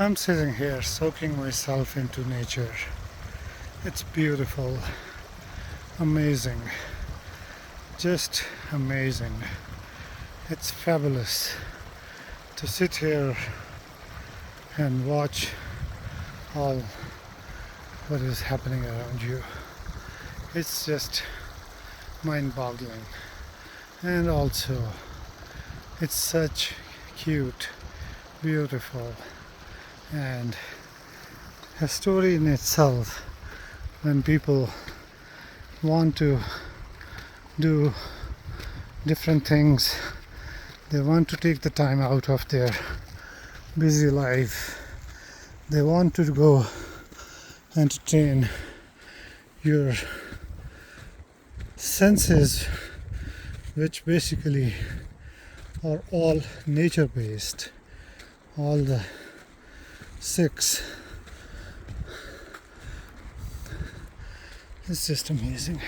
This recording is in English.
I'm sitting here soaking myself into nature. It's beautiful, amazing, just amazing. It's fabulous to sit here and watch all what is happening around you. It's just mind-boggling, and also it's such cute, beautiful, and a story in itself when people want to do different things. They want to take the time out of their busy life. They want to go entertain your senses, which basically are all nature based. All the six. It's just amazing.